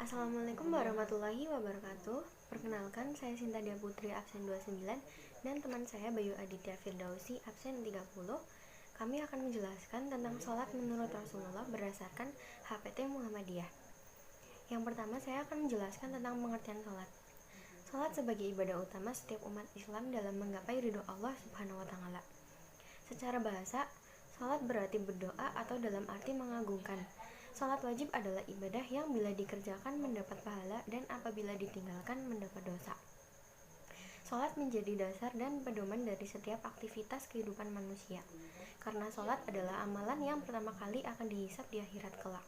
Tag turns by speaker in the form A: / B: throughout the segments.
A: Assalamualaikum warahmatullahi wabarakatuh. Perkenalkan, saya Sinta Dia Putri absen 29 dan teman saya Bayu Aditya Firdausi absen 30. Kami akan menjelaskan tentang sholat menurut Rasulullah berdasarkan HPT Muhammadiyah. Yang pertama, saya akan menjelaskan tentang pengertian sholat. Sholat sebagai ibadah utama setiap umat Islam dalam menggapai ridho Allah Subhanahu wa Ta'ala. Secara bahasa, sholat berarti berdoa atau dalam arti mengagungkan. Sholat wajib adalah ibadah yang bila dikerjakan mendapat pahala dan apabila ditinggalkan mendapat dosa. Sholat menjadi dasar dan pedoman dari setiap aktivitas kehidupan manusia. Karena sholat adalah amalan yang pertama kali akan dihisab di akhirat kelak.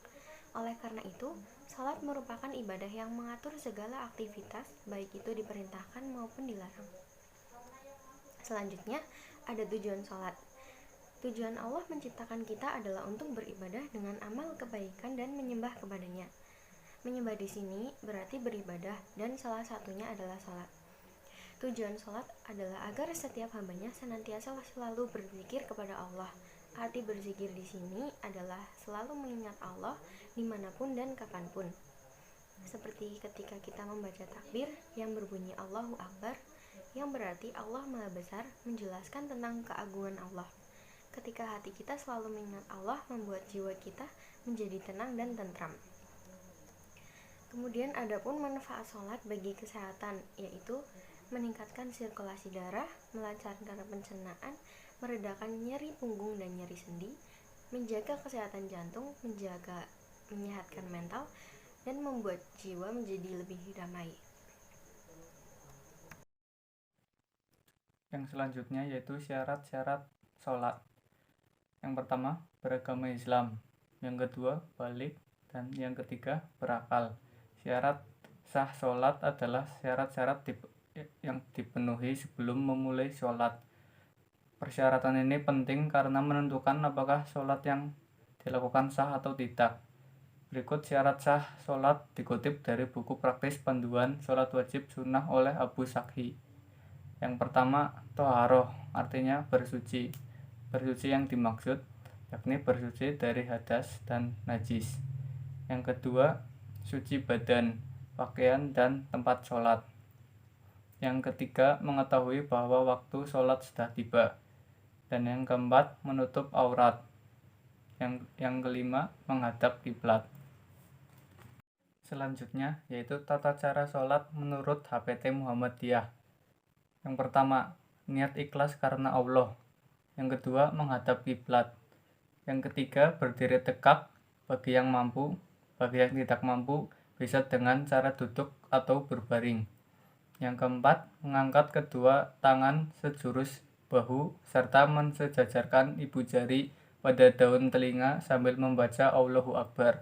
A: Oleh karena itu, sholat merupakan ibadah yang mengatur segala aktivitas, baik itu diperintahkan maupun dilarang. Selanjutnya, ada tujuan sholat. Tujuan Allah menciptakan kita adalah untuk beribadah dengan amal kebaikan dan menyembah kepadanya. Menyembah di sini berarti beribadah dan salah satunya adalah sholat. Tujuan sholat adalah agar setiap hambanya senantiasa selalu berzikir kepada Allah. Arti berzikir di sini adalah selalu mengingat Allah dimanapun dan kapanpun. Seperti ketika kita membaca takbir yang berbunyi Allahu Akbar, yang berarti Allah Maha Besar, menjelaskan tentang keagungan Allah. Ketika hati kita selalu mengingat Allah, membuat jiwa kita menjadi tenang dan tentram. Kemudian adapun manfaat sholat bagi kesehatan, yaitu meningkatkan sirkulasi darah, melancarkan pencernaan, meredakan nyeri punggung dan nyeri sendi, menjaga kesehatan jantung, menyehatkan mental, dan membuat jiwa menjadi lebih damai.
B: Yang selanjutnya yaitu syarat-syarat sholat. Yang pertama, beragama Islam. Yang kedua, balik. Dan yang ketiga, berakal. Syarat sah sholat adalah syarat-syarat yang dipenuhi sebelum memulai sholat. Persyaratan ini penting karena menentukan apakah sholat yang dilakukan sah atau tidak. Berikut syarat sah sholat dikutip dari buku praktis panduan sholat wajib sunnah oleh Abu Sakhi. Yang pertama, toharoh, artinya bersuci. Bersuci yang dimaksud yakni bersuci dari hadas dan najis. Yang kedua, suci badan, pakaian, dan tempat sholat. Yang ketiga, mengetahui bahwa waktu sholat sudah tiba. Dan yang keempat, menutup aurat. Yang kelima, menghadap kiblat. Selanjutnya, yaitu tata cara sholat menurut HPT Muhammadiyah. Yang pertama, niat ikhlas karena Allah. Yang kedua, menghadap kiblat. Yang ketiga, berdiri tegak bagi yang mampu. Bagi yang tidak mampu, bisa dengan cara duduk atau berbaring. Yang keempat, mengangkat kedua tangan sejurus bahu serta mensejajarkan ibu jari pada daun telinga sambil membaca Allahu Akbar.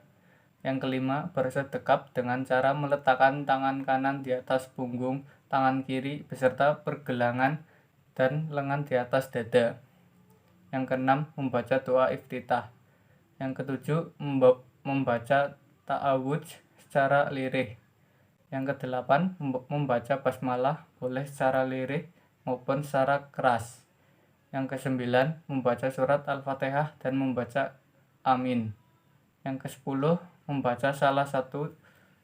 B: Yang kelima, bersedekap dengan cara meletakkan tangan kanan di atas punggung, tangan kiri beserta pergelangan dan lengan di atas dada. Yang keenam, membaca doa iftitah. Yang ketujuh, membaca ta'awudz secara lirih. Yang kedelapan, membaca basmalah boleh secara lirih maupun secara keras. Yang kesembilan, membaca surat Al-Fatihah dan membaca amin. Yang kesepuluh, membaca salah satu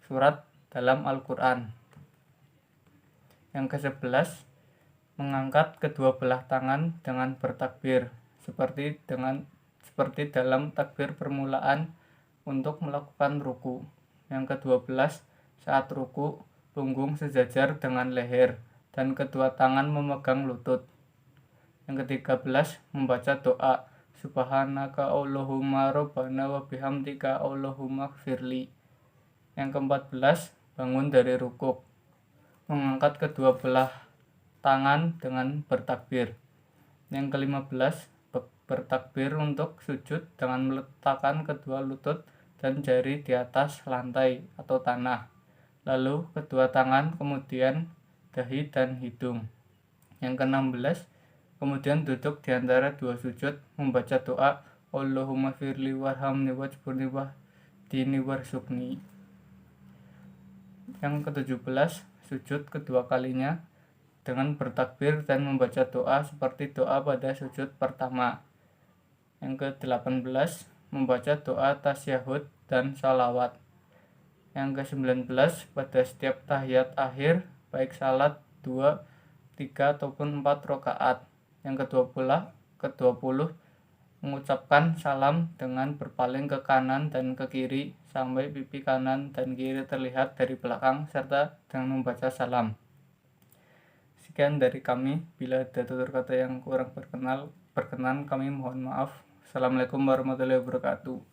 B: surat dalam Al-Quran. Yang kesebelas, mengangkat kedua belah tangan dengan bertakbir seperti dalam takbir permulaan untuk melakukan ruku. Yang ke-12, saat ruku, punggung sejajar dengan leher dan kedua tangan memegang lutut. Yang ke-13, membaca doa Subhanaka Allahumma Rabbana wa bihamdika Allahumma gfirli. Yang ke-14, bangun dari rukuk, mengangkat kedua belah tangan dengan bertakbir. Yang ke-15, bertakbir untuk sujud dengan meletakkan kedua lutut dan jari di atas lantai atau tanah. Lalu kedua tangan, kemudian dahi dan hidung. Yang ke-16, kemudian duduk di antara dua sujud membaca doa Allahumma firli warhamni wajburni wahdini warsukni. Yang ke-17, sujud kedua kalinya dengan bertakbir dan membaca doa seperti doa pada sujud pertama. Yang ke-18, membaca doa tasyahud dan salawat. Yang ke-19, pada setiap tahiyat akhir, baik salat 2, 3 ataupun 4 rakaat. Yang ke-20 mengucapkan salam dengan berpaling ke kanan dan ke kiri sampai pipi kanan dan kiri terlihat dari belakang serta dengan membaca salam. Sekian dari kami. Bila ada tutur kata yang kurang berkenan, kami mohon maaf. Assalamualaikum warahmatullahi wabarakatuh.